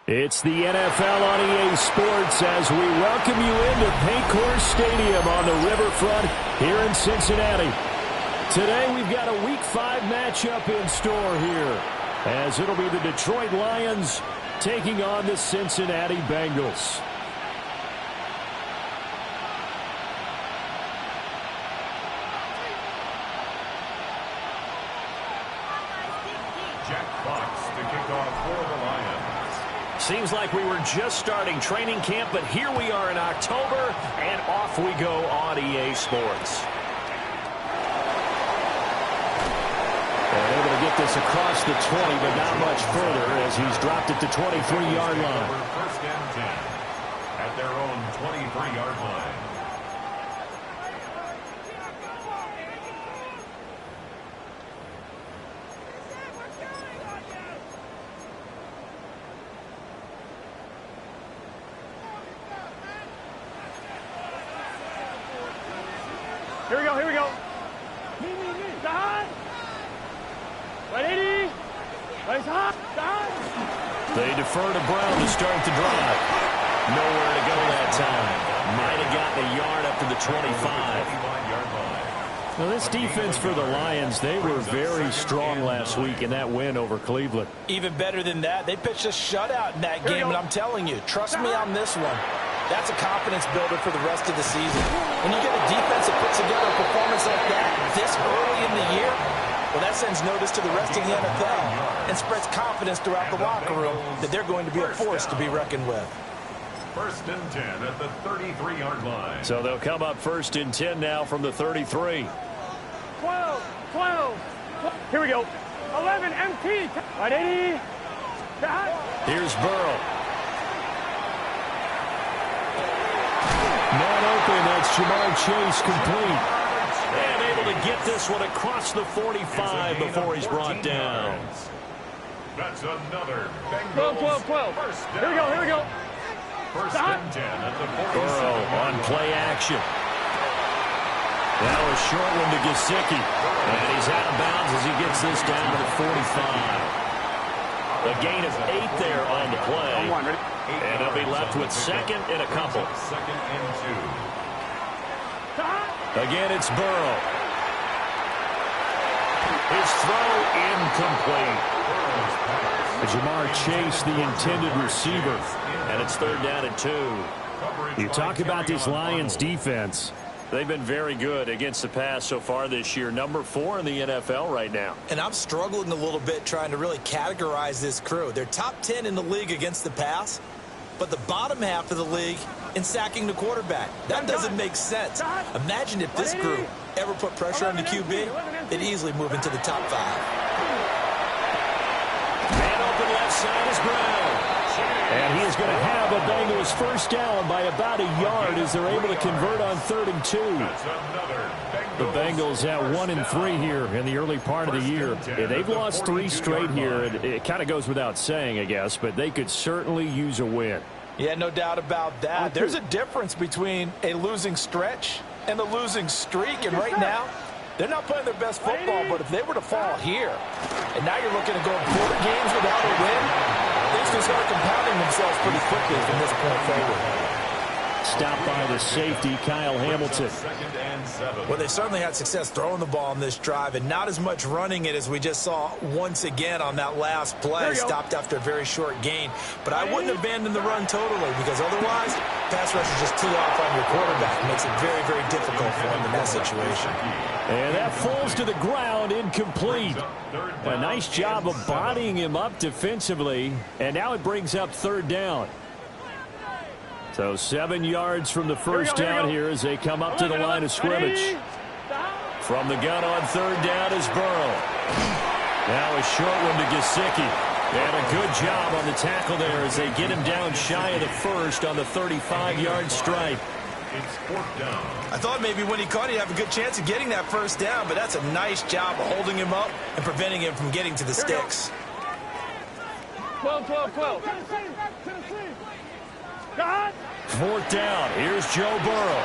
It's the NFL on EA Sports as we welcome you into Paycor Stadium on the riverfront here in Cincinnati. Today we've got a Week 5 matchup in store here as it'll be the Detroit Lions taking on the Cincinnati Bengals. Seems like we were just starting training camp, but here we are in October, and off we go on EA Sports. And able to get this across the 20, but not much further as he's dropped it to 23-yard line. First and 10 at their own 23-yard line. Here we go, here we go. Me. Side. 180. Nice hot. Side. They defer to Brown to start the drive. Nowhere to go that time. Might have gotten a yard up to the 25. Now this defense for the Lions, they were very strong last week in that win over Cleveland. Even better than that, they pitched a shutout in that game, and I'm telling you, trust me on this one. That's a confidence builder for the rest of the season. When you get a defense that puts together a performance like that this early in the year, well, that sends notice to the rest of the NFL and spreads confidence throughout the locker room that they're going to be a force to be reckoned with. First and 10 at the 33-yard line. So they'll come up first and 10 now from the 33. 12. Here we go. 11 MT. 180. Here's Burrow. Not open, that's Jamar Chase complete. And able to get this one across the 45 before he's brought down. That's another Bengals. 12. Here we go. First and 10 at the 47. Burrow on play action. Now a short one to Gesicki. And he's out of bounds as he gets this down to the 45. A gain of 8 there on the play. And he'll be left with second and a couple. Second and 2. Again, it's Burrow. His throw incomplete. Jamar Chase, the intended receiver. And it's third down and 2. You talk about this Lions defense. They've been very good against the pass so far this year. Number 4 in the NFL right now. And I'm struggling a little bit trying to really categorize this crew. They're top 10 in the league against the pass, but the bottom half of the league in sacking the quarterback. That doesn't make sense. Imagine if this group ever put pressure on the QB, they'd easily move into the top 5. Man open left side is Brown. And he is going to have a Bengals first down by about a yard as they're able to convert on 3rd and 2. The Bengals at 1-3 here in the early part of the year. They've lost 3 straight here. It kind of goes without saying, I guess, but they could certainly use a win. Yeah, no doubt about that. There's a difference between a losing stretch and a losing streak, and right now, they're not playing their best football, but if they were to fall here, and now you're looking at going 4 games without a win, things can start compounding themselves pretty quickly from this point forward. Stopped by the safety, Kyle Hamilton. Well, they certainly had success throwing the ball on this drive and not as much running it as we just saw once again on that last play. Stopped after a very short gain. But I wouldn't abandon the run totally because otherwise, pass rush is just tee off on your quarterback. It makes it very, very difficult for him in that situation. And that falls to the ground, incomplete. A nice job of bodying him up defensively. And now it brings up 3rd down. So 7 yards from the first down here as they come up to the line of scrimmage. From the gun on 3rd down is Burrow. Now a short one to Gesicki. And a good job on the tackle there as they get him down shy of the first on the 35-yard stripe. It's fourth down. I thought maybe when he caught it, he'd have a good chance of getting that first down, but that's a nice job of holding him up and preventing him from getting to the sticks. 12, 12, 12. God. Fourth down. Here's Joe Burrow.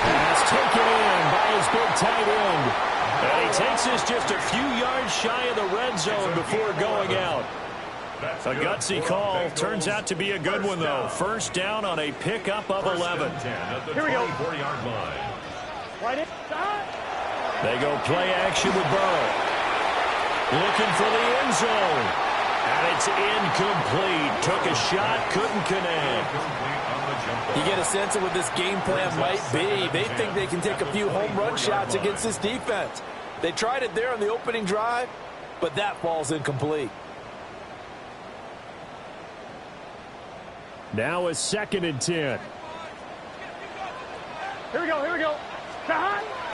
Pass taken in by his big tight end. And he takes this just a few yards shy of the red zone before going out. A gutsy call. Turns out to be a good one, though. First down on a pickup of 11. Here we go. Right in. They go play action with Burrow. Looking for the end zone. And it's incomplete. Took a shot, couldn't connect. You get a sense of what this game plan might be. They think they can take a few home run shots against this defense. They tried it there on the opening drive, but that falls incomplete. Now a 2nd and 10. Here we go, here we go.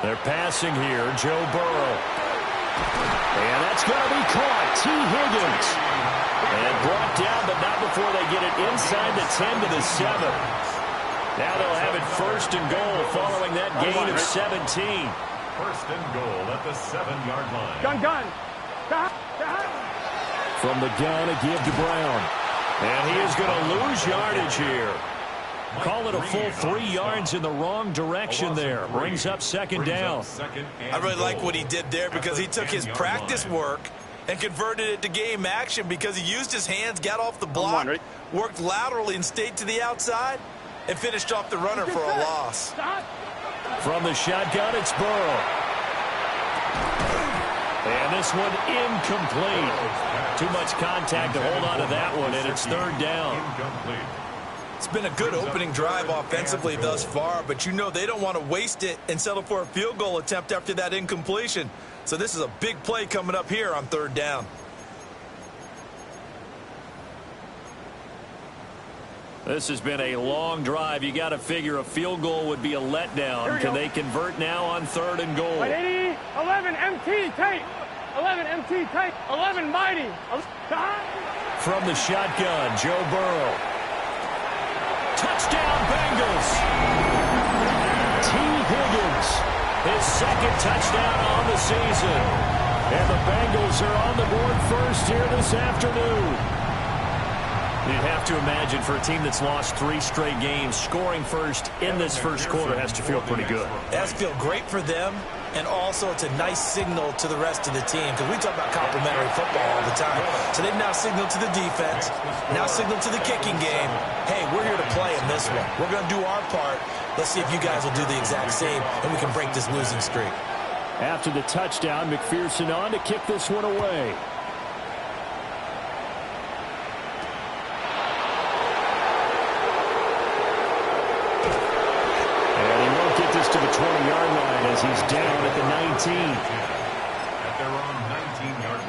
They're passing here, Joe Burrow. And that's going to be caught. T. Higgins. And brought down, but not before they get it inside the 10 to the 7. Now they'll have it 1st and goal following that gain of 17. 1st and goal at the 7-yard line. Gun. From the gun, a give to Brown. And he is going to lose yardage here. Call it a full 3 yards in the wrong direction there. Brings up 2nd down. I really like what he did there because he took his practice work and converted it to game action because he used his hands, got off the block, worked laterally and stayed to the outside, and finished off the runner for a loss. From the shotgun, it's Burrow. And this one incomplete. Too much contact to hold on to that one, and it's 3rd down. It's been a good opening drive offensively thus far, but you know they don't want to waste it and settle for a field goal attempt after that incompletion. So this is a big play coming up here on 3rd down. This has been a long drive. You got to figure a field goal would be a letdown. Can they convert now on 3rd and goal? 11 MT tight. 11 MT tight. 11 mighty. From the shotgun, Joe Burrow. Touchdown Bengals. T. Higgins, his 2nd touchdown on the season. And the Bengals are on the board first here this afternoon. You'd have to imagine for a team that's lost 3 straight games, scoring first in this first quarter has to feel pretty good. It has to feel great for them, and also it's a nice signal to the rest of the team because we talk about complementary football all the time. So they've now signaled to the defense, now signaled to the kicking game, hey, we're here to play in this one. We're going to do our part. Let's see if you guys will do the exact same, and we can break this losing streak. After the touchdown, McPherson on to kick this one away. To the 20-yard line as he's down at the 19. At their own 19-yard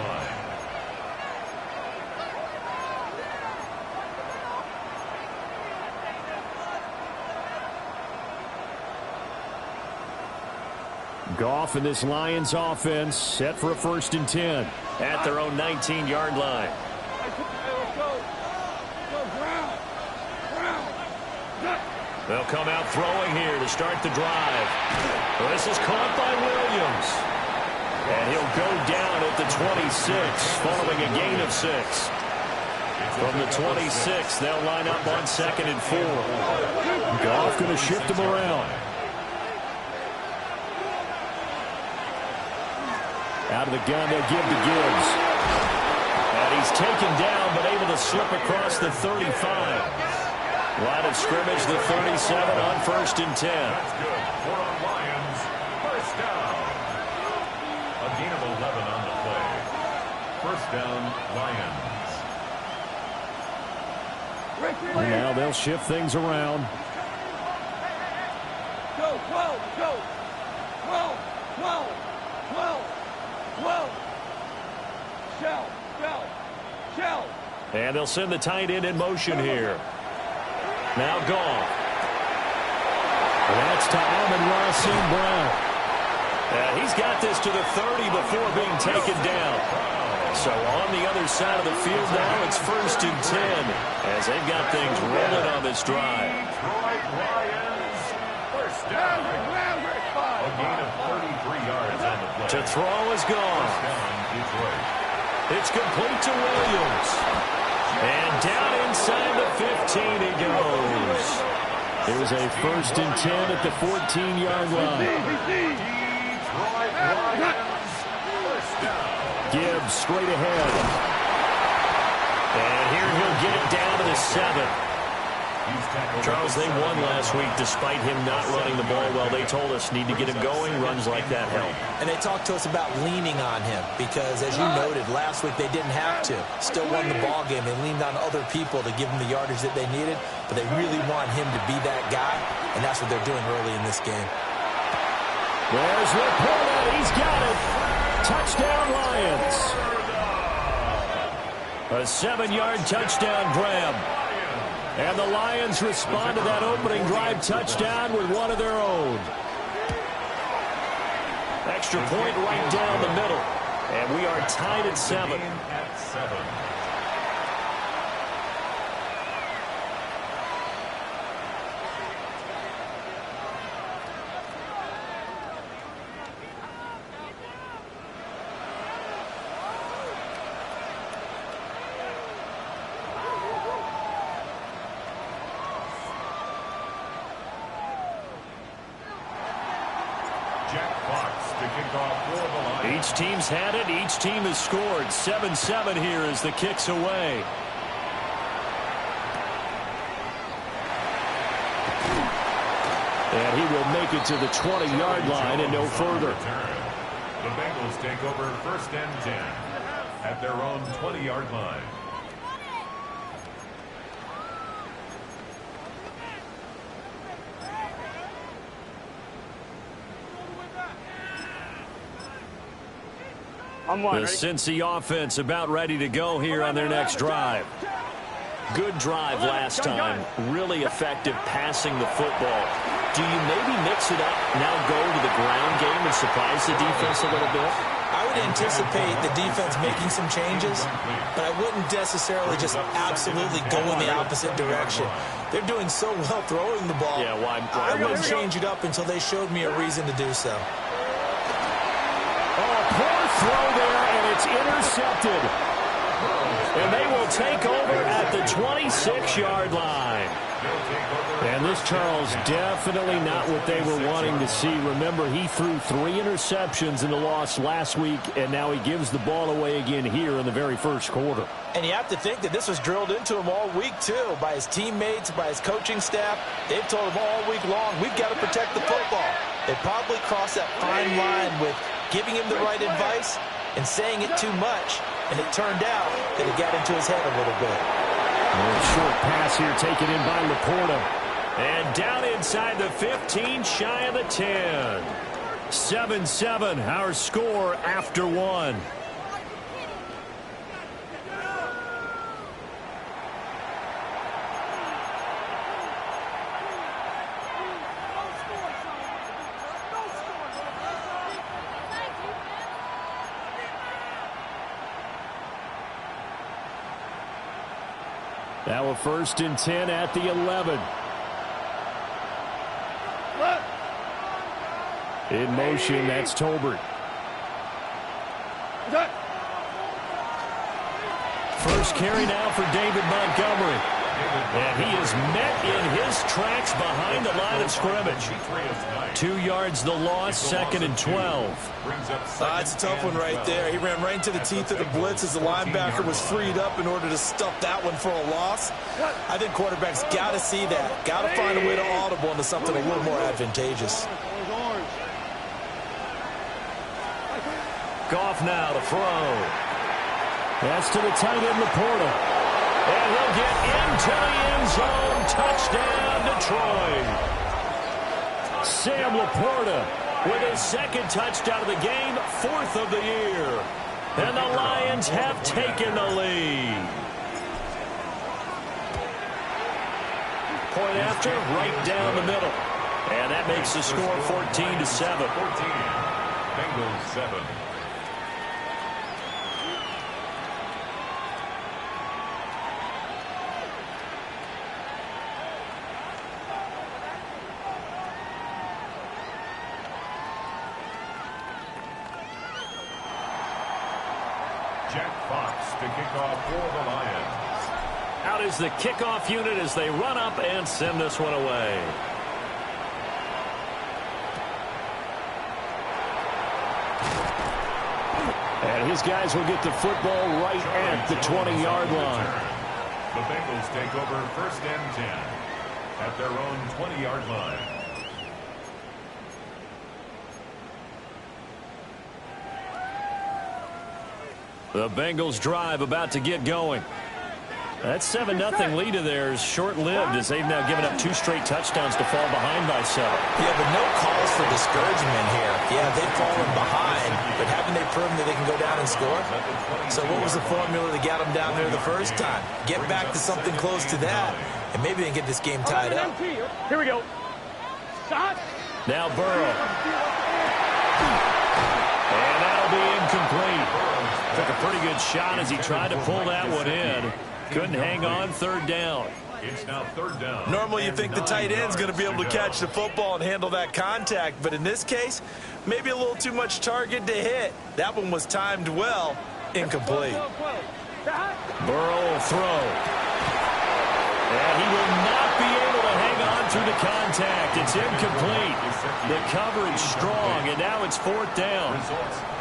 line. Goff and this Lions offense set for a 1st and 10 at their own 19-yard line. They'll come out throwing here to start the drive. This is caught by Williams. And he'll go down at the 26, following a gain of 6. From the 26, they'll line up on 2nd and 4. Goff going to shift him around. Out of the gun, they'll give to Gibbs. And he's taken down, but able to slip across the 35. Line of scrimmage, the 37 on 1st and 10. That's good. For our Lions, 1st down. A gain of 11 on the play. 1st down, Lions. Now they'll shift things around. Go, 12, go. 12, 12, 12, 12. Shell. And they'll send the tight end in motion here. Now Goff. That's to Amon-Ra St. Brown. He's got this to the 30 before being taken down. So on the other side of the field now, it's 1st and 10 as they've got things rolling on this drive. Lions. First down. A gain of 33 yards on the play. To throw is gone. First down, Detroit. It's complete to Williams. And down inside the 15 he goes. Here's a 1st and 10 at the 14-yard line. Detroit Lions. First down. Gibbs straight ahead. And here he'll get it down to the 7. Charles, they won last week despite him not running the ball well. They told us need to get him going. Runs like that help. And they talked to us about leaning on him because, as you noted, last week they didn't have to. Still won the ball game. They leaned on other people to give them the yardage that they needed, but they really want him to be that guy, and that's what they're doing early in this game. There's Laporta. He's got it. Touchdown, Lions. A 7-yard touchdown grab. And the Lions respond to that opening drive touchdown with one of their own. Extra point right down the middle. And we are tied at 7. Each team's had it. Each team has scored. 7-7 here as the kick's away. And he will make it to the 20-yard line and no further. The Bengals take over 1st and 10 at their own 20-yard line. The Cincy offense about ready to go here on their next drive. Good drive last time. Really effective passing the football. Do you maybe mix it up, now go to the ground game and surprise the defense a little bit? I would anticipate the defense making some changes, but I wouldn't necessarily just absolutely go in the opposite direction. They're doing so well throwing the ball. Yeah, why? I wouldn't change it up until they showed me a reason to do so. Oh, poor throw there, and it's intercepted. And they will take over at the 26-yard line. And this, Charles, definitely not what they were wanting to see. Remember, he threw 3 interceptions in the loss last week, and now he gives the ball away again here in the very first quarter. And you have to think that this was drilled into him all week, too, by his teammates, by his coaching staff. They've told him all week long, we've got to protect the football. They probably crossed that fine line with giving him the right advice and saying it too much. And it turned out that it got into his head a little bit. Short pass here taken in by Laporta. And down inside the 15, shy of the 10. 7-7, our score after 1. Now a 1st and 10 at the 11. In motion, that's Tolbert. First carry now for David Montgomery. And he is met in his tracks behind the line of scrimmage. 2 yards the loss, 2nd and 12. It's a tough one right there. He ran right into the teeth of the blitz as the linebacker was freed up in order to stuff that one for a loss. I think quarterbacks got to see that. Got to find a way to audible into something a little more advantageous. Goff now to throw. That's to the tight end, Laporta. And he'll get into the end zone. Touchdown, Detroit. Sam Laporta with his 2nd touchdown of the game, 4th of the year. And the Lions have taken the lead. Point after, right down the middle. And that makes the score 14-7. 14. Bengals 7. Jack Fox to kick off for the Lions. Out is the kickoff unit as they run up and send this one away. And his guys will get the football right at the 20-yard line. The Bengals take over 1st and 10 at their own 20-yard line. The Bengals drive about to get going. That 7-0 lead of theirs short-lived as they've now given up 2 straight touchdowns to fall behind by 7. Yeah, but no cause for discouragement here. Yeah, they've fallen behind, but haven't they proven that they can go down and score? So what was the formula that got them down there the first time? Get back to something close to that, and maybe they can get this game tied up. Here we go. Shot. Now Burrow. And that'll be incomplete. Took a pretty good shot as he tried to pull that one in. Couldn't hang on, 3rd down. It's now 3rd down. Normally you think the tight end's going to be able to catch the football and handle that contact, but in this case, maybe a little too much target to hit. That one was timed well, incomplete. Burrow will throw. And he will not be able to hang on through the contact. It's incomplete. The coverage strong, and now it's 4th down.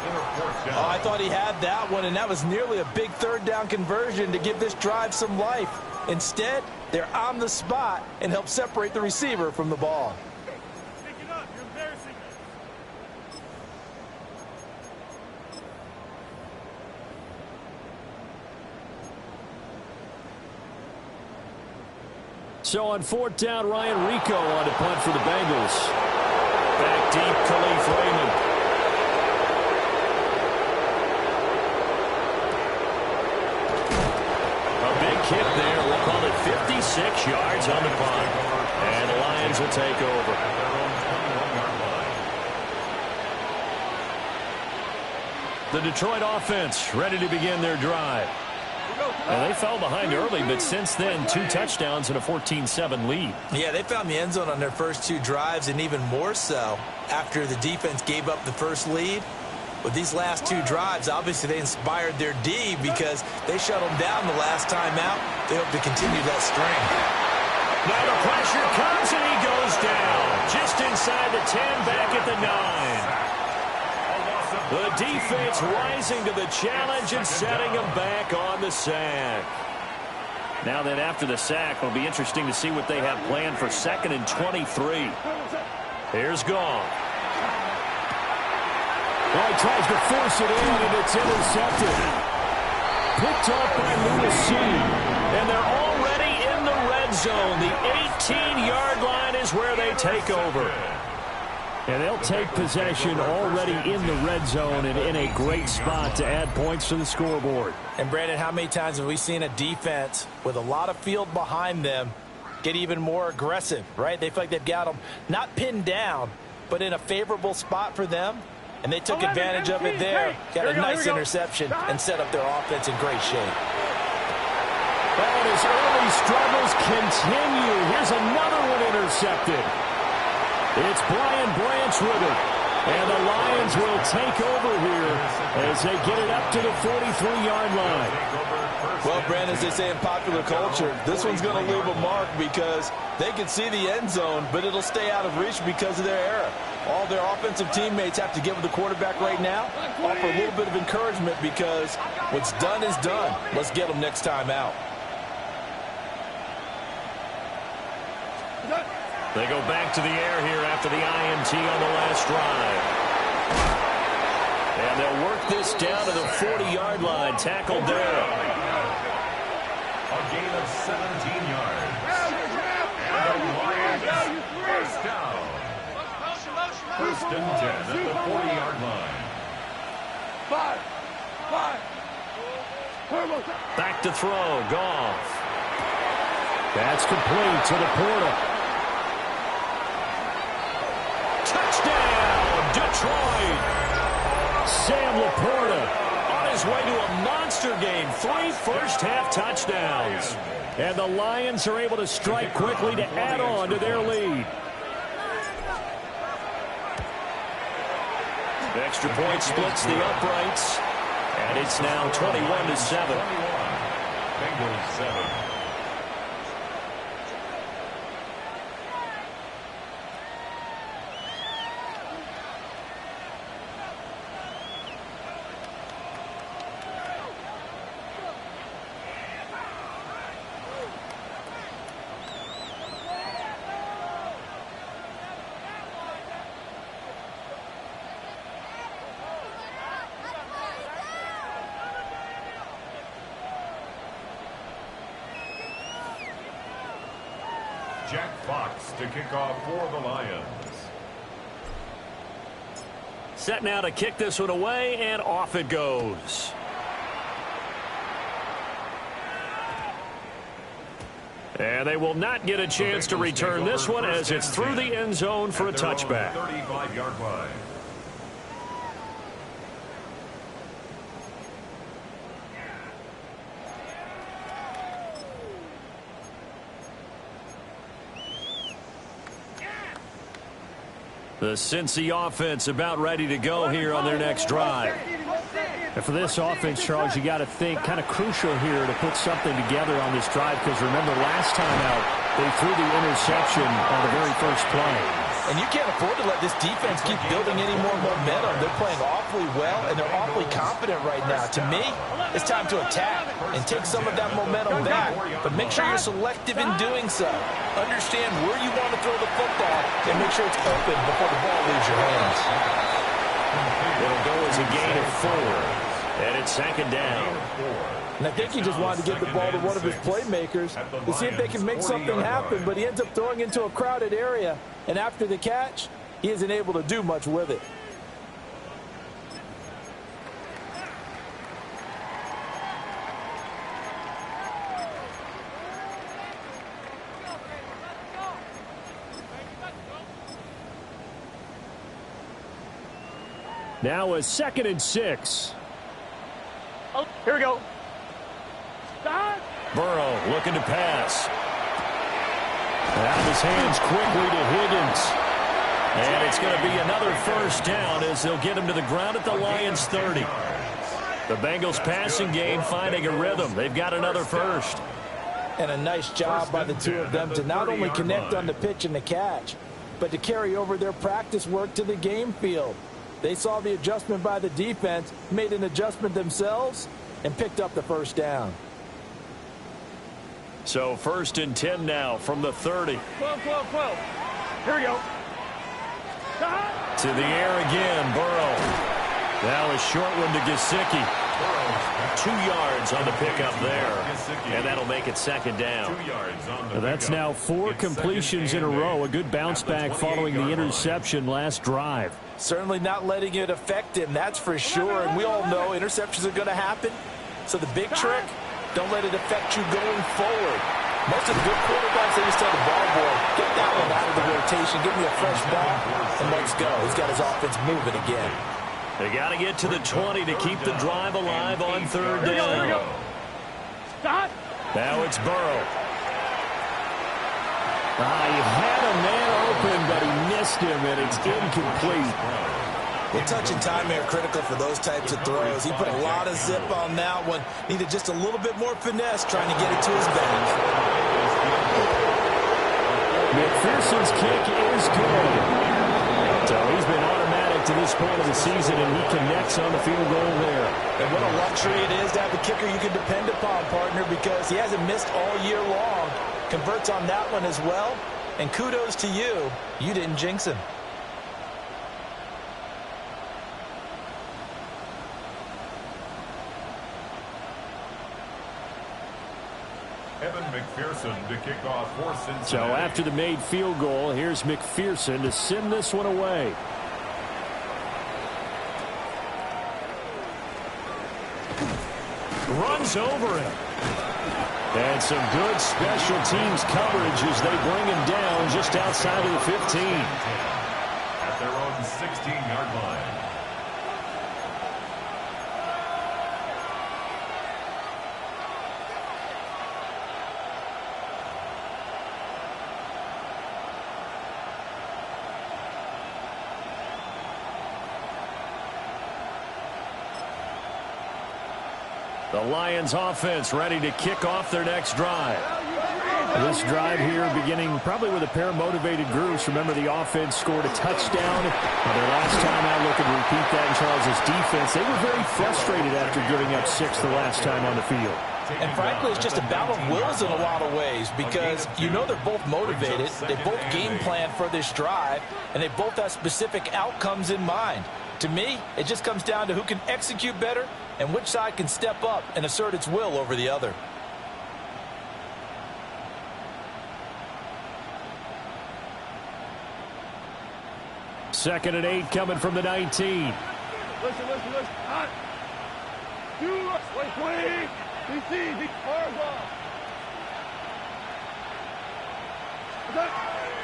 Oh, I thought he had that one, and that was nearly a big 3rd down conversion to give this drive some life. Instead, they're on the spot and help separate the receiver from the ball. Pick it up. You're embarrassing us. So on 4th down, Ryan Rico on to punt for the Bengals. Back deep, Khalif Raymond. Kick there. We'll call it 56 yards on the punt. And the Lions will take over. The Detroit offense ready to begin their drive. And they fell behind early, but since then, 2 touchdowns and a 14-7 lead. Yeah, they found the end zone on their first 2 drives, and even more so after the defense gave up the first lead. With these last 2 drives, obviously they inspired their D because they shut them down the last time out. They hope to continue that string. Now the pressure comes and he goes down. Just inside the 10, back at the 9. The defense rising to the challenge and setting them back on the sack. Now then after the sack, it'll be interesting to see what they have planned for 2nd and 23. Here's Goff. Well, he tries to force it in, and it's intercepted. Picked up by Lewis. And they're already in the red zone. The 18-yard line is where they take over. And they'll take possession already in the red zone and in a great spot to add points to the scoreboard. And, Brandon, how many times have we seen a defense with a lot of field behind them get even more aggressive, right? They feel like they've got them not pinned down, but in a favorable spot for them. And they took advantage of it there. Got a nice interception and set up their offense in great shape. And his early struggles continue. Here's another one intercepted. It's Brian Branch with it. And the Lions will take over here as they get it up to the 43-yard line. Well, Brandon, as they say in popular culture, this one's going to leave a mark because they can see the end zone, but it'll stay out of reach because of their error. All their offensive teammates have to give the quarterback right now, offer a little bit of encouragement because what's done is done. Let's get them next time out. They go back to the air here after the INT on the last drive. And they'll work this down to the 40-yard line. Tackled there. A gain of 17 yards. And the Lions first down. 1st and 10 at the 40-yard line. Back to throw. Goff. That's complete to Laporta. Touchdown, Detroit. Sam Laporta on his way to a monster game. 3 first-half touchdowns. And the Lions are able to strike quickly to add on to their lead. Extra point splits the uprights. And it's now 21-7. Bengals 7. Jack Fox to kick off for the Lions. Set now to kick this one away, and off it goes. And they will not get a chance to return this one as it's through the end zone for a touchback. 35-yard line. The Cincy offense about ready to go here on their next drive. And for this offense, Charles, you got to think kind of crucial here to put something together on this drive, because remember last time out they threw the interception on the very first play. And you can't afford to let this defense keep building any more momentum. They're playing awfully well, and they're awfully confident right now. To me, it's time to attack and take some of that momentum back. But make sure you're selective in doing so. Understand where you want to throw the football and make sure it's open before the ball leaves your hands. It'll go as a gain of 4. And it's second down. And I think he just wanted to get the ball to one of his playmakers to see if they can make something happen, but he ends up throwing into a crowded area. And after the catch, he isn't able to do much with it. Now a 2nd and 6. Oh, here we go. Burrow looking to pass. Out of his hands quickly to Higgins. And it's going to be another first down as they'll get him to the ground at the Lions 30. The Bengals passing game finding a rhythm. They've got another first. And a nice job by the two of them to not only connect on the pitch and the catch, but to carry over their practice work to the game field. They saw the adjustment by the defense, made an adjustment themselves, and picked up the first down. So 1st and 10 now from the 30. 12. Here we go. To the air again, Burrow. Now a short one to Gesicki. 2 yards on the pickup there. And that'll make it second down. That's now 4 completions in a row. A good bounce back following the interception last drive. Certainly not letting it affect him, that's for sure. And we all know interceptions are going to happen. So the big trick, don't let it affect you going forward. Most of the good quarterbacks, they just tell the ball boy, get that one out of the rotation, give me a fresh ball, and let's go. He's got his offense moving again. They got to get to the 20 to keep the drive alive on 3rd down. Here we go. Now it's Burrow. He had a man open, but he missed him, and it's incomplete. Well, touch and time are critical for those types of throws. He put a lot of zip on that one. Needed just a little bit more finesse trying to get it to his back. McPherson's kick is good. So he's been automatic to this point of the season, and he connects on the field goal there. And what a luxury it is to have a kicker you can depend upon, partner, because he hasn't missed all year long. Converts on that one as well. And kudos to you. You didn't jinx him. Evan McPherson to kick off for Cincinnati. So after the made field goal, here's McPherson to send this one away. Runs over him. And some good special teams coverage as they bring him down just outside of the 15. At their own 16-yard line. The Lions offense ready to kick off their next drive. This drive here beginning probably with a pair of motivated groups. Remember, the offense scored a touchdown. Their last time out, looking to repeat that in Charles' defense. They were very frustrated after giving up 6 the last time on the field. And frankly, it's just a battle of wills in a lot of ways because you know they're both motivated. They both game plan for this drive, and they both have specific outcomes in mind. To me, it just comes down to who can execute better and which side can step up and assert its will over the other. Second and 8 coming from the 19. Listen. Hot. Wait. DC, horizontal.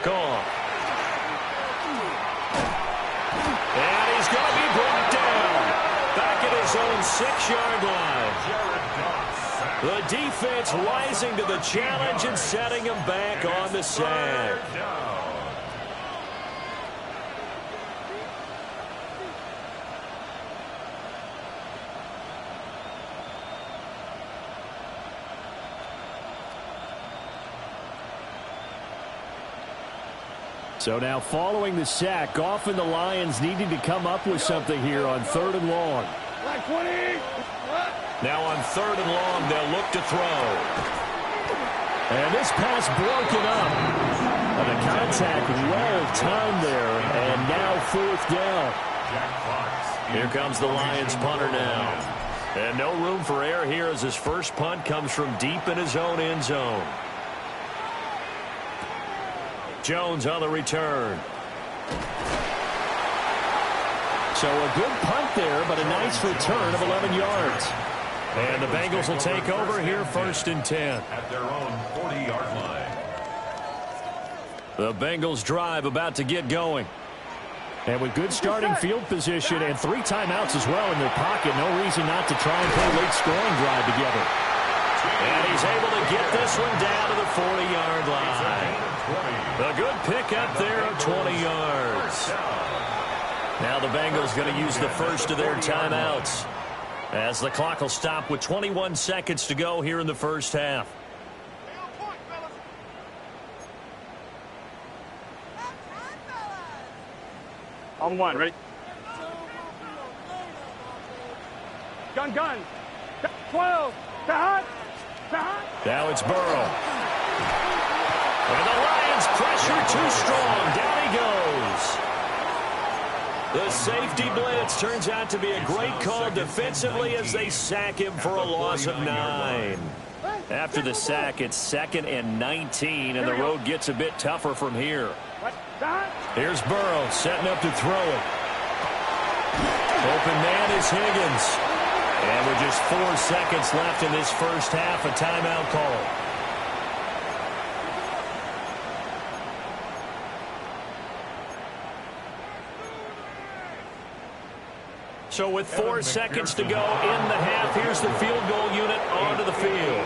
Gone. And he's going to be brought down. Back at his own 6-yard line. The defense rising to the challenge and setting him back on the sack. So now following the sack, often the Lions needing to come up with something here on 3rd and long. Now on 3rd and long, they'll look to throw. And this pass broken up. And the contact well timed there. And now 4th down. Here comes the Lions punter now. And no room for error here as his first punt comes from deep in his own end zone. Jones on the return. So a good punt there, but a nice return of 11 yards. And the Bengals will take over here 1st and 10. At their own 40-yard line. The Bengals drive about to get going. And with good starting field position and 3 timeouts as well in their pocket, no reason not to try and play a late scoring drive together. And he's able to get this one down to the 40-yard line. A good pickup there of 20 yards. Now the Bengals going to use the first of their timeouts as the clock will stop with 21 seconds to go here in the first half. On 1, ready? Gun. 12. Now it's Burrow. And the Lions pressure too strong. Down he goes. The safety blitz turns out to be a great call defensively as they sack him for a loss of 9. After the sack, it's 2nd and 19, and the road gets a bit tougher from here. Here's Burrow setting up to throw it. Open man is Higgins. And with just 4 seconds left in this first half, a timeout call. So with 4 seconds to go in the half, here's the field goal unit onto the field.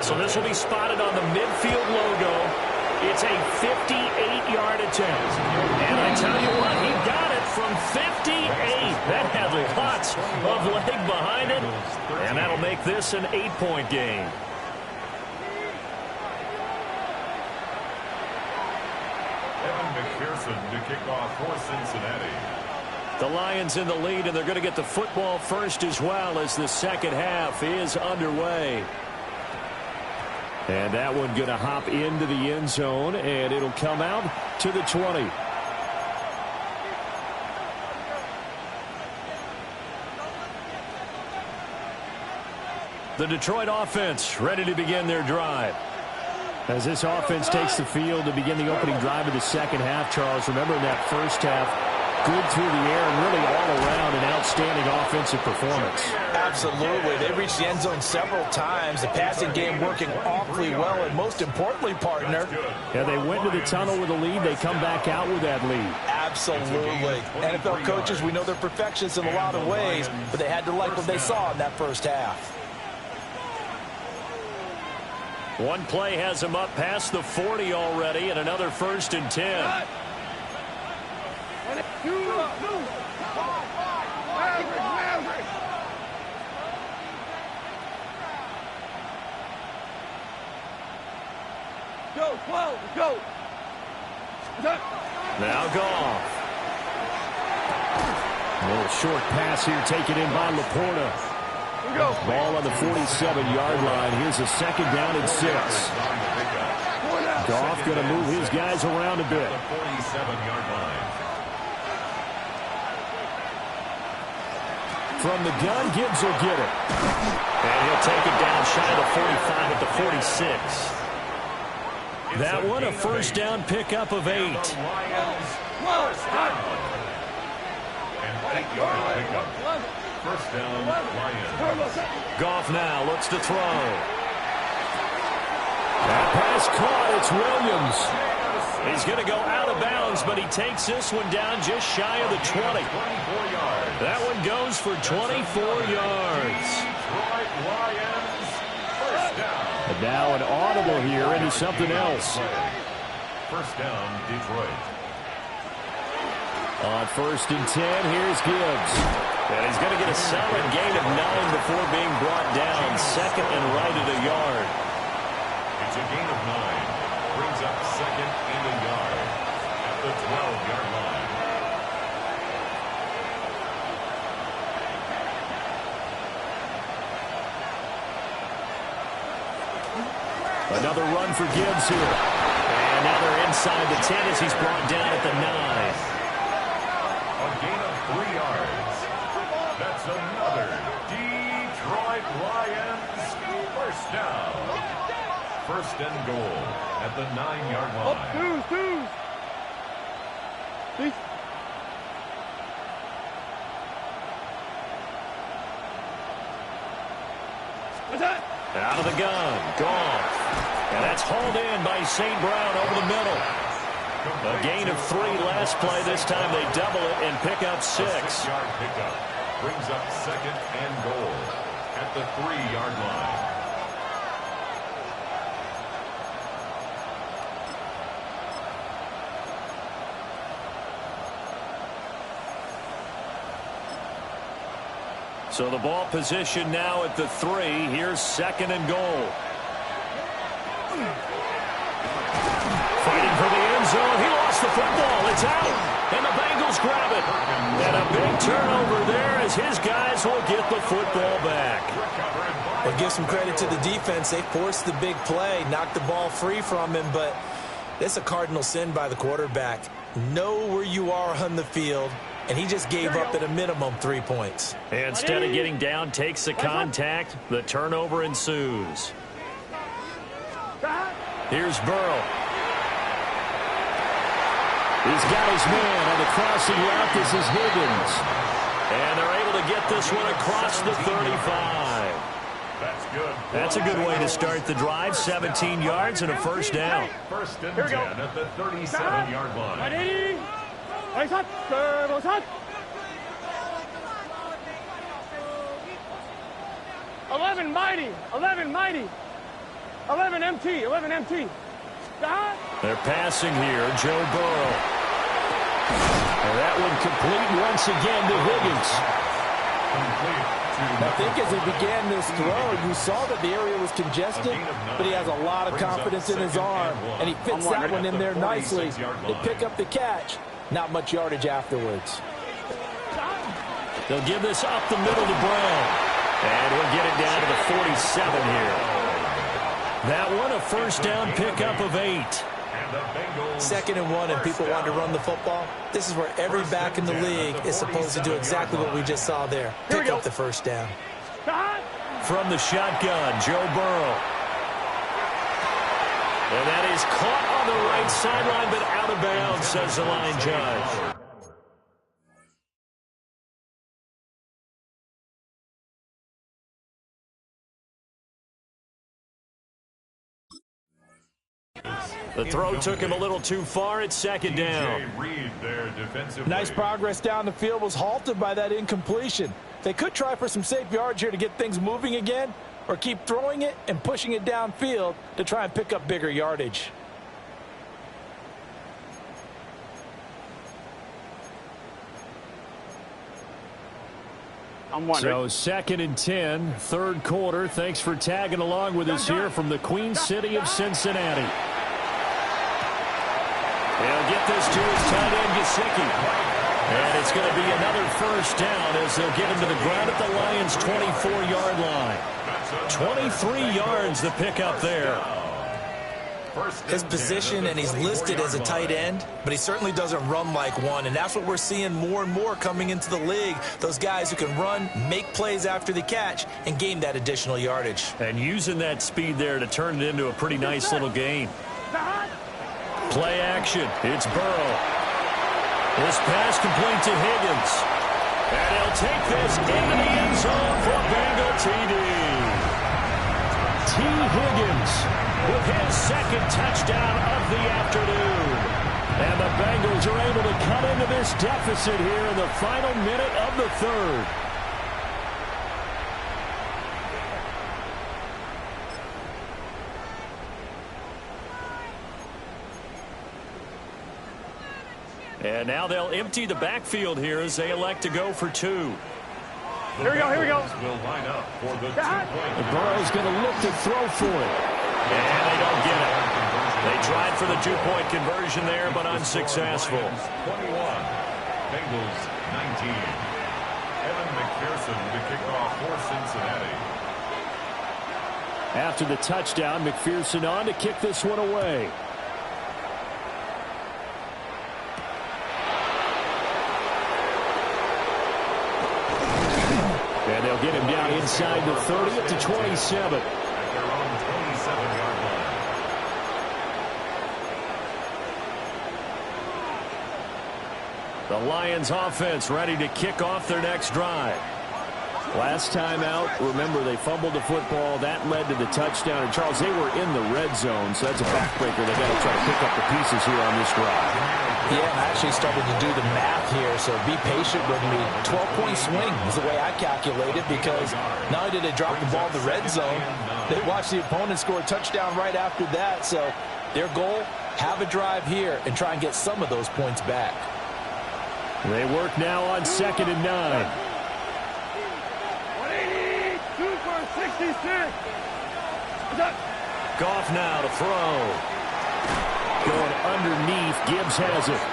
So this will be spotted on the midfield logo. It's a 58-yard attempt. And I tell you what, he got it from 58. That had lots of leg behind it. And that'll make this an 8-point game. Evan McPherson to kick off for Cincinnati. The Lions in the lead, and they're going to get the football first as well as the second half is underway. And that one going to hop into the end zone, and it'll come out to the 20. The Detroit offense ready to begin their drive. As this offense takes the field to begin the opening drive of the second half, Charles, remember in that first half, good through the air and really all around an outstanding offensive performance. Absolutely. They reached the end zone several times. The passing game working awfully well, and most importantly, partner. Yeah, they went to the tunnel with a lead. They come back out with that lead. Absolutely. NFL coaches, we know they're perfectionists in a lot of ways, but they had to like what they saw in that first half. One play has him up past the 40 already, and another 1st and 10. Go, 12, let's go. Now Goff. A little short pass here taken in by Laporta. Ball on the 47-yard line. Here's a second down and 6. Goff going to move his guys around a bit. 47-yard line. From the gun, Gibbs will get it. And he'll take it down shy of the 45 at the 46. That one, a first down pickup of 8. And 8-yard pickup. First down, Lions. Goff now looks to throw. That pass caught. It's Williams. He's going to go out of bounds, but he takes this one down just shy of the 20. 24 yards. That one goes for 24 yards. Lions. First down. And now an audible here into something else. First down, Detroit. On first and 10, here's Gibbs. And he's going to get a solid gain of 9 before being brought down. Second and right at a yard. It's a gain of 9. Brings up second and a yard at the 12-yard line. Another run for Gibbs here. And now they're inside the 10 as he's brought down at the 9. A gain of 3 yards. That's another Detroit Lions first down. First and goal at the 9-yard line. Twos. What's that? Out of the gun, Goff. And that's hauled in by St. Brown over the middle. A gain of 3 last play. This time they double it and pick up 6. A 6-yard pickup brings up second and goal at the 3-yard line. So the ball position now at the 3. Here's second and goal. Fighting for the end zone. He lost the football. It's out. And the Bengals grab it. And a big turnover there as his guys will get the football back. Well, give some credit to the defense. They forced the big play, knocked the ball free from him, but it's a cardinal sin by the quarterback. Know where you are on the field, and he just gave up at a minimum 3 points. Instead of getting down, takes the contact. The turnover ensues. Here's Burrow. He's got his man on the crossing route. This is Higgins. And they're able to get this one across the 35. That's good. That's a good way to start the drive. 17 yards and a first down. First and 10 at the 37-yard line. Ready? Right shot. Turbo shot. 11 mighty. 11 mighty. 11 MT. 11 MT. Stop. They're passing here. Joe Burrow. And that one complete once again to Higgins. I think as he began this throw, you saw that the area was congested, but he has a lot of confidence in his arm, and he fits that one in there nicely. They pick up the catch. Not much yardage afterwards. They'll give this up the middle to Brown. And he'll get it down to the 47 here. That one, a first down pickup of 8. Second and 1, and people want to run the football. This is where every back in the league is supposed to do exactly what we just saw there. Pick up the first down. From the shotgun, Joe Burrow. And that is caught on the right sideline, but out of bounds, says the line judge. The throw took him a little too far. It's second down. Nice progress down the field was halted by that incompletion. They could try for some safe yards here to get things moving again, or keep throwing it and pushing it downfield to try and pick up bigger yardage. So second and 10, third quarter. Thanks for tagging along with us here from the Queen City of Cincinnati. He'll get this to his tight end, Gesicki. And it's going to be another first down as they'll get him to the ground at the Lions' 24-yard line. 23 yards the pickup there. His position, and he's listed as a tight end, but he certainly doesn't run like one, and that's what we're seeing more and more coming into the league. Those guys who can run, make plays after the catch, and gain that additional yardage. And using that speed there to turn it into a pretty nice little gain. Play action. It's Burrow. This pass complete to Higgins. And he'll take this into the end zone for Bengal TD. T. Higgins with his second touchdown of the afternoon. And the Bengals are able to cut into this deficit here in the final minute of the third. And now they'll empty the backfield here as they elect to go for two. Here we go, here we go. Will line up for the 2-point. Burrow's going to look to throw for it. And they don't get it. They tried for the 2-point conversion there, but unsuccessful. 21, Bengals 19. Evan McPherson to kick off for Cincinnati. After the touchdown, McPherson on to kick this one away. And they'll get him down inside the 30 up to 27. At their own 27-yard line. The Lions offense ready to kick off their next drive. Last time out, remember, they fumbled the football. That led to the touchdown. And, Charles, they were in the red zone, so that's a backbreaker. They've got to try to pick up the pieces here on this drive. Yeah, I'm actually starting to do the math here, so be patient with me. 12-point swing is the way I calculate it, because not only did they drop the ball in the red zone, they watched the opponent score a touchdown right after that. So their goal, have a drive here and try and get some of those points back. They work now on 2nd and 9. 182 for 66. Goff now to throw. Going underneath, Gibbs has it.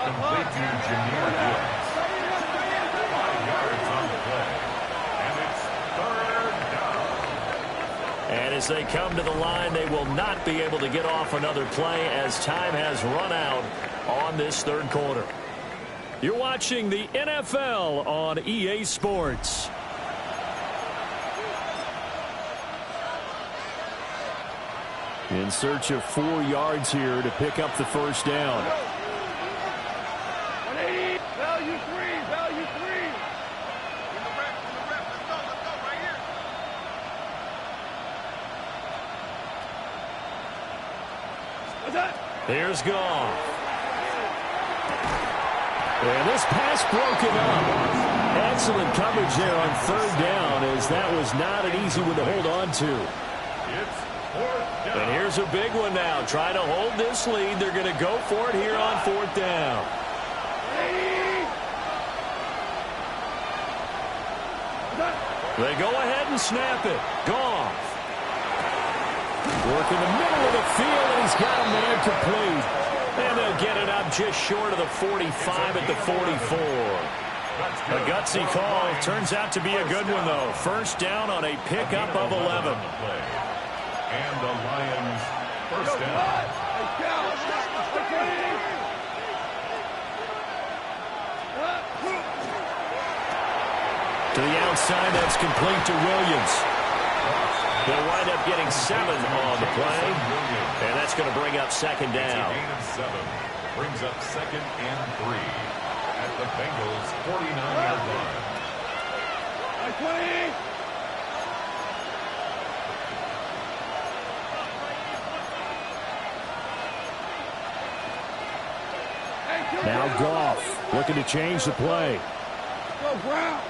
Complete to Jahmyr Gibbs. 5 yards on the play. And it's 3rd down. And as they come to the line, they will not be able to get off another play as time has run out on this third quarter. You're watching the NFL on EA Sports. In search of 4 yards here to pick up the first down. 180, value 3, value 3. What's that? Here's Goff. And this pass broken up. Excellent coverage there on 3rd down, as that was not an easy one to hold on to. It's 4th down. And here's a big one now. Trying to hold this lead. They're going to go for it here on 4th down. They go ahead and snap it. Goff. Work in the middle of the field, and he's got a man complete. And they'll get it up just short of the 45 at the 44. A gutsy call. Turns out to be a good one, though. First down on a pickup of 11. And the Lions first down. To the outside, that's complete to Williams. They'll wind up getting 7 on the play, and that's going to bring up 2nd down. Gain of 7 brings up 2nd and 3 at the Bengals' 49-yard line. 20. Now Goff looking to change the play. Go Brown.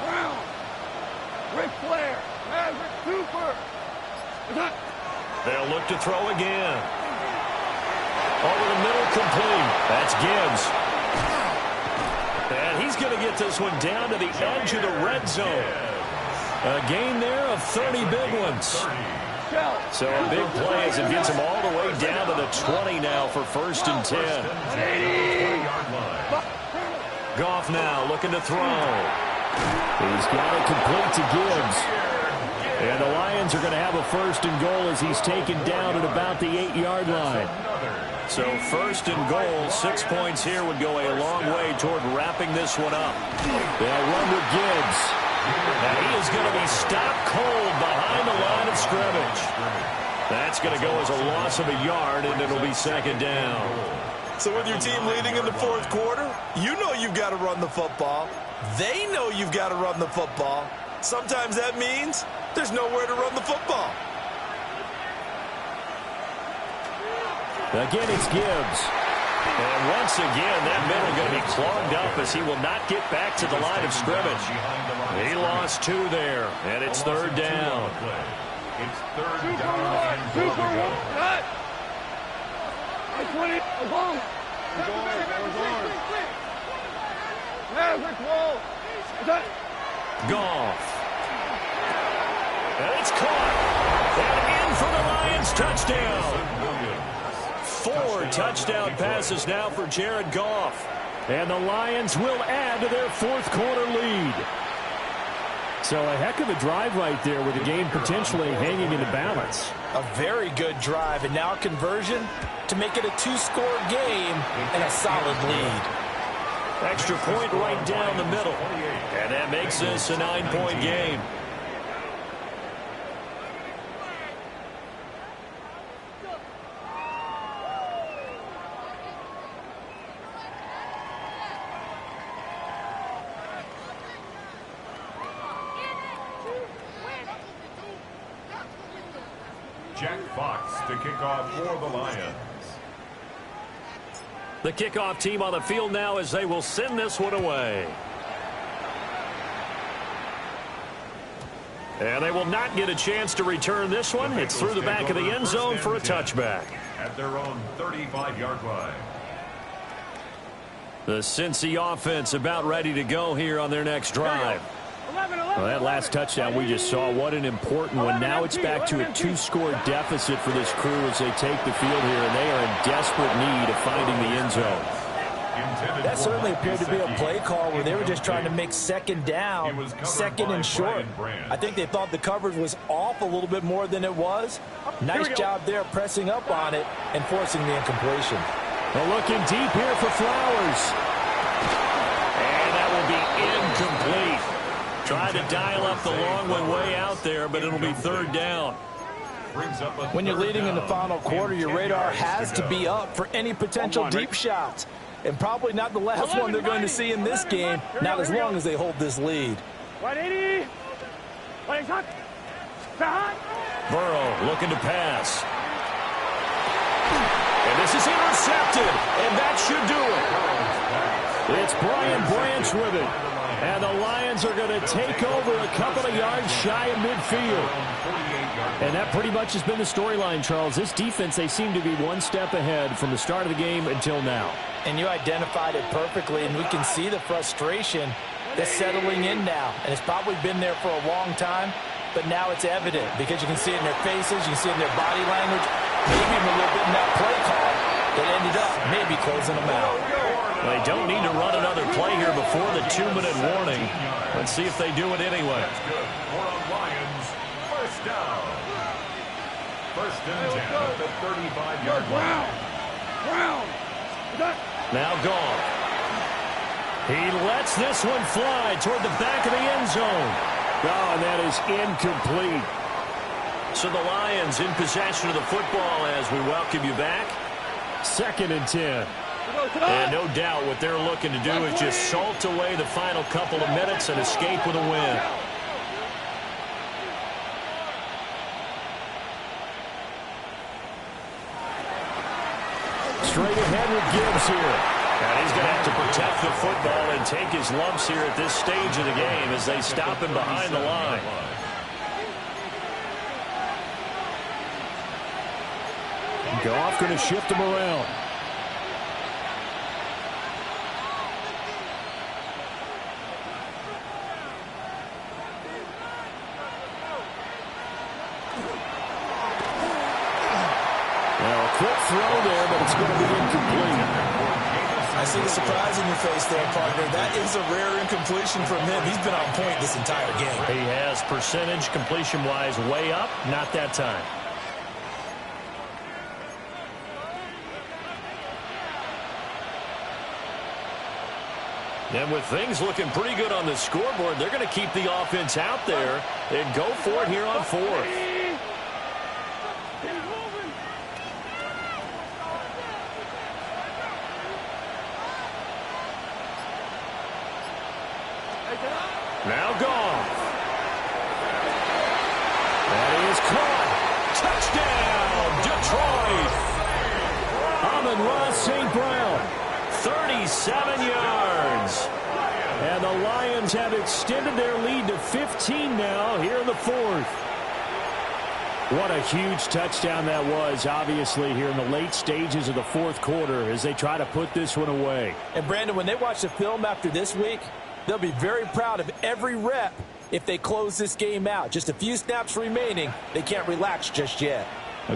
Brown. Ric Flair. Maverick Cooper. They'll look to throw again. Over the middle, complete. That's Gibbs. And he's going to get this one down to the edge of the red zone. A gain there of 30 big ones. So a big play as it gets him all the way down to the 20 now for 1st and 10. Goff now looking to throw. He's got it complete to Gibbs. And the Lions are going to have a 1st and goal as he's taken down at about the 8-yard line. So 1st and goal, 6 points here would go a long way toward wrapping this one up. They'll run with Gibbs. And he is going to be stopped cold behind the line of scrimmage. That's going to go as a loss of a yard, and it'll be 2nd down. So with your team leading in the 4th quarter, you know you've got to run the football. They know you've got to run the football. Sometimes that means there's nowhere to run the football. Again, it's Gibbs. And once again, that middle going to be clogged up as he will not get back to the line of scrimmage. He lost 2 there, and it's 3rd down. It's 3rd down and goal to go. Goff. And it's caught. And in for the Lions touchdown. 4 touchdown passes now for Jared Goff. And the Lions will add to their 4th quarter lead. So a heck of a drive right there with the game potentially hanging in the balance. A very good drive, and now a conversion to make it a 2-score game and a solid lead. Extra point right down the middle. And that makes this a 9-point game. Jack Fox to kick off for the Lions. The kickoff team on the field now as they will send this one away. And they will not get a chance to return this one. It's through the back of the end zone for a touchback. At their own 35-yard line. The Cincy offense about ready to go here on their next drive. Well, that last touchdown we just saw, what an important one. Now it's back to a 2-score deficit for this crew as they take the field here, and they are in desperate need of finding the end zone. That certainly appeared to be a play call where they were just trying to make 2nd down, 2nd and short. I think they thought the coverage was off a little bit more than it was. Nice job there pressing up on it and forcing the incompletion. Well, looking deep here for Flowers. And that will be incomplete. Try to dial up the long one way out there, but it'll be 3rd down. When you're leading in the final quarter, your radar has to be up for any potential deep shots. And probably not the last one they're going to see in this game, not as long as they hold this lead. Burrow looking to pass. And this is intercepted, and that should do it. It's Brian Branch with it. And the Lions are going to take over a couple of yards shy of midfield. And that pretty much has been the storyline, Charles. This defense, they seem to be one step ahead from the start of the game until now. And you identified it perfectly, and we can see the frustration that's settling in now. And it's probably been there for a long time, but now it's evident because you can see it in their faces, you can see it in their body language, maybe even a little bit in that play call that ended up maybe closing them out. They don't need to run another play here before the 2-minute warning. Let's see if they do it anyway. That's good. For the Lions, 1st down. 1st and 10 at the 35-yard line. Now Goff. He lets this one fly toward the back of the end zone. Oh, and that is incomplete. So the Lions in possession of the football as we welcome you back. 2nd and 10. And no doubt what they're looking to do is just salt away the final couple of minutes and escape with a win. Straight ahead with Gibbs here. And he's going to have to protect the football and take his lumps here at this stage of the game as they stop him behind the line. Goff going to shift him around. quick throw there, but it's going to be incomplete. I see the surprise in your face there, partner. That is a rare incompletion from him. He's been on point this entire game. He has percentage completion-wise way up, not that time. And with things looking pretty good on the scoreboard, they're going to keep the offense out there and go for it here on fourth. Now Goff. That is caught. Touchdown, Detroit. Amon-Ra St. Brown, 37 yards. And the Lions have extended their lead to 15 now here in the fourth. What a huge touchdown that was, obviously, here in the late stages of the fourth quarter as they try to put this one away. And, Brandon, when they watch the film after this week, they'll be very proud of every rep if they close this game out. Just a few snaps remaining. They can't relax just yet.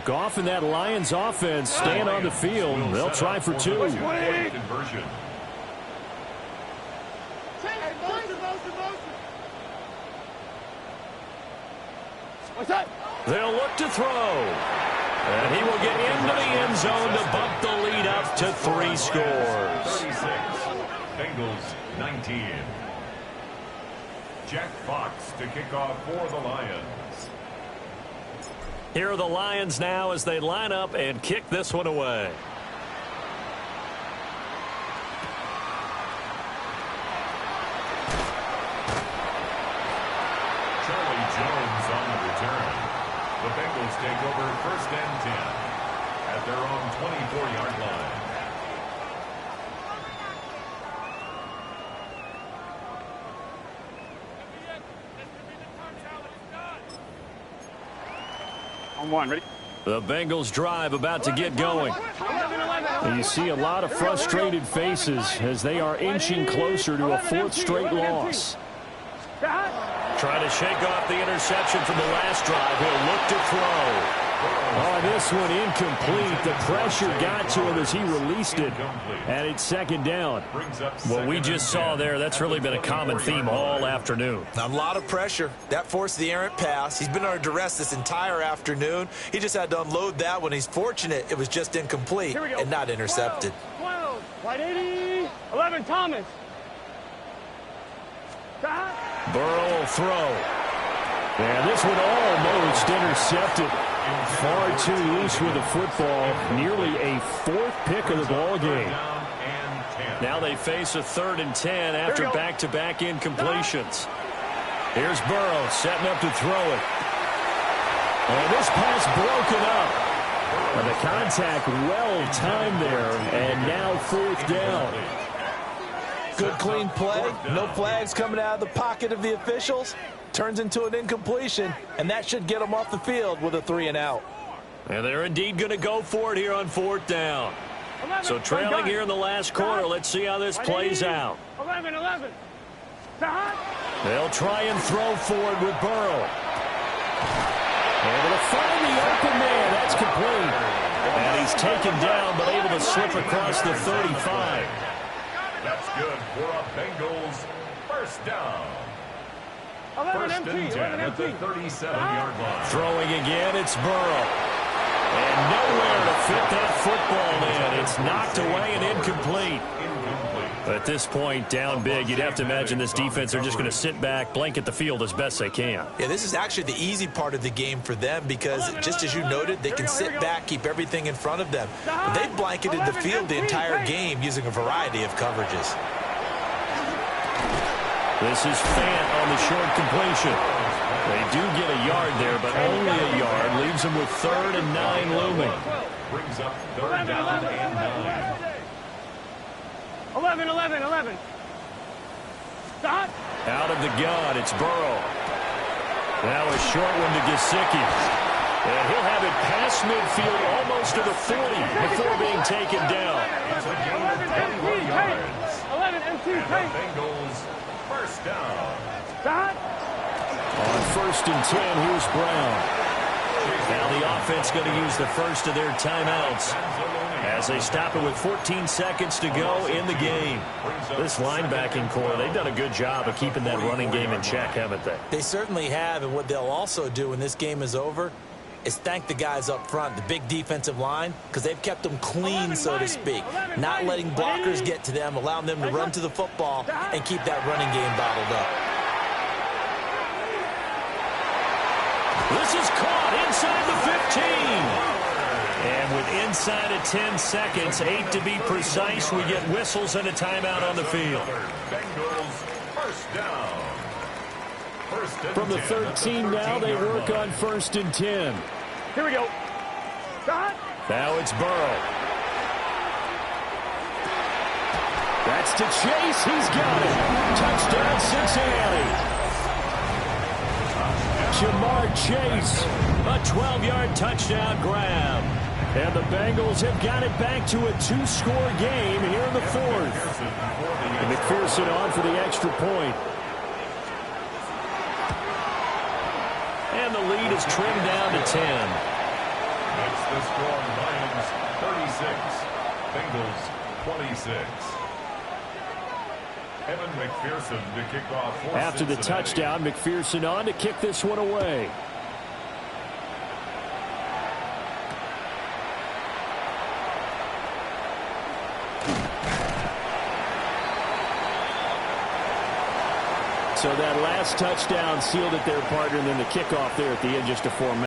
Goff and that Lions offense staying on the field. They'll try for two. They'll look to throw. And he will get into the end zone to bump the lead up to 3 scores. 36, Bengals 19. Jack Fox to kick off for the Lions. Here are the Lions now as they line up and kick this one away. Charlie Jones on the return. The Bengals take over 1st and 10 at their own 24-yard line. On one, ready? The Bengals drive about to get going. You see a lot of frustrated faces as they are inching closer to a 4th straight loss. Trying to shake off the interception from the last drive. He'll look to throw. Oh, this one incomplete. The pressure got to him as he released it. And it's 2nd down. What we just saw there, that's really been a common theme all afternoon. A lot of pressure. That forced the errant pass. He's been under duress this entire afternoon. He just had to unload that one. He's fortunate it was just incomplete and not intercepted. 12, wide 80, 11, Thomas. Burrow will throw. And this one almost intercepted. Far too loose with the football. Nearly a 4th pick of the ball game. Now they face a 3rd and 10 after back-to-back incompletions. Here's Burrow setting up to throw it. And this pass broken up. And the contact well timed there. And now 4th down. Good clean play. No flags coming out of the pocket of the officials. Turns into an incompletion, and that should get them off the field with a 3 and out. And they're indeed going to go for it here on 4th down. So trailing here in the last quarter, let's see how this plays out. 11. They'll try and throw forward with Burrow. Able to find the open man. That's complete. And he's taken down, but able to slip across the 35. That's good for a Bengals 1st down. 1st and 10 at the 37-yard line. Throwing again, it's Burrow. And nowhere to fit that football in. It's knocked away and incomplete. At this point, down big, you'd have to imagine this defense are just going to sit back, blanket the field as best they can. Yeah, this is actually the easy part of the game for them because, just as you noted, they can sit back, keep everything in front of them. But they've blanketed the field the entire game using a variety of coverages. This is Fant on the short completion. They do get a yard there, but only a yard. Leaves them with 3rd and 9 looming. Brings up 3rd down and 9. 11. Stop. Out of the gun, it's Burrow. Now a short one to Gesicki. And he'll have it past midfield almost to the 40 before being taken down. It's a gain of 21 yards. 11 and 2. And the Bengals 1st down. Stop. On 1st and 10, here's Brown. Now the offense going to use the first of their timeouts as they stop it with 14 seconds to go in the game. This linebacking core, they've done a good job of keeping that running game in check, haven't they? They certainly have, and what they'll also do when this game is over is thank the guys up front, the big defensive line, because they've kept them clean, so to speak. Not letting blockers get to them, allowing them to run to the football and keep that running game bottled up. This is caught inside the 15. And with inside of 10 seconds, 8 to be precise, we get whistles and a timeout on the field. Bengals first down. From the 13 now, they work on 1st and 10. Here we go. Start. Now it's Burrow. That's to Chase. He's got it. Touchdown, Cincinnati. Jamar Chase, a 12-yard touchdown grab. And the Bengals have got it back to a 2-score game here in the 4th. And McPherson on for the extra point. And the lead is trimmed down to 10. It's the score. Lions 36, Bengals 26. Evan McPherson to kick off for After the touchdown, McPherson on to kick this one away. So that last touchdown sealed it there, partner, and then the kickoff there at the end just a 4 minutes.